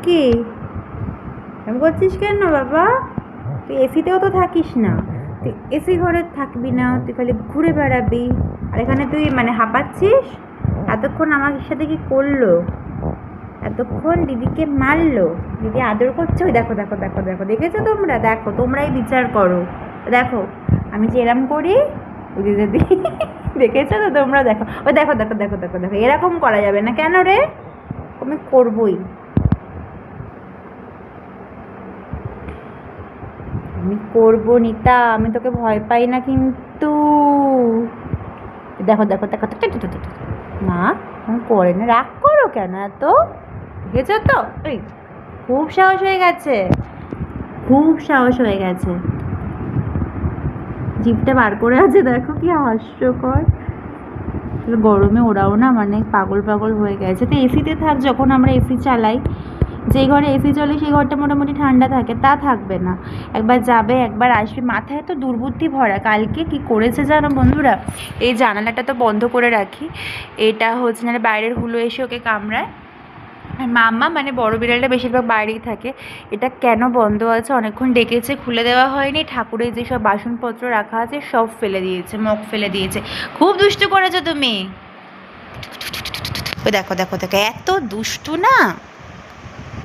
কি এরকম করছিস কেন বাবা? তুই এসিতেও তো থাকিস না, তুই এসি ঘরে থাকবি না, তুই খালি ঘুরে বেড়াবি। আর এখানে তুই মানে হাঁপাচ্ছিস। এতক্ষণ আমার সাথে কি করলো? এতক্ষণ দিদিকে মারলো, দিদি আদর করছে। ওই দেখো দেখো দেখো দেখো, দেখেছো তোমরা? দেখো, তোমরাই বিচার করো। দেখো আমি যে এরম করি, ওই দিদি দেখেছো তো তোমরা? দেখো, ওই দেখো দেখো দেখো দেখো দেখো, এরকম করা যাবে না। কেন রে? আমি করবই, আমি করবো নিতা, আমি তোকে ভয় পাই না কিন্তু। দেখো দেখো দেখো, মা আমি করে না, রাগ করো কেন এত? দেখেছো তো? এই খুব সাহস হয়ে গেছে, খুব সাহস হয়ে গেছে। জিভটা বার করে আছে, দেখো কি হাস্যকর। গরমে ওরাও না মানে পাগল পাগল হয়ে গেছে। তো এসিতে থাক, যখন আমরা এসি চালাই, যেই ঘরে এসি চলে সেই ঘরটা মোটামুটি ঠান্ডা থাকে, তা থাকবে না। একবার যাবে একবার আসবে, মাথায় তো দুর্বুদ্ধি ভরা। কালকে কি করেছে জানো বন্ধুরা? এই জানালাটা তো বন্ধ করে রাখি, এটা হচ্ছে না বাইরের হুলো এসে ওকে কামড়ায়। আর মাম্মা মানে বড় বিড়ালটা বেশিরভাগ বাইরেই থাকে। এটা কেন বন্ধ আছে, অনেকক্ষণ ডেকেছে, খুলে দেওয়া হয়নি। ঠাকুরের যেসব বাসনপত্র রাখা আছে সব ফেলে দিয়েছে, মগ ফেলে দিয়েছে। খুব দুষ্টু করেছো তুমি। ওই দেখো দেখো দেখো, এত দুষ্টু না।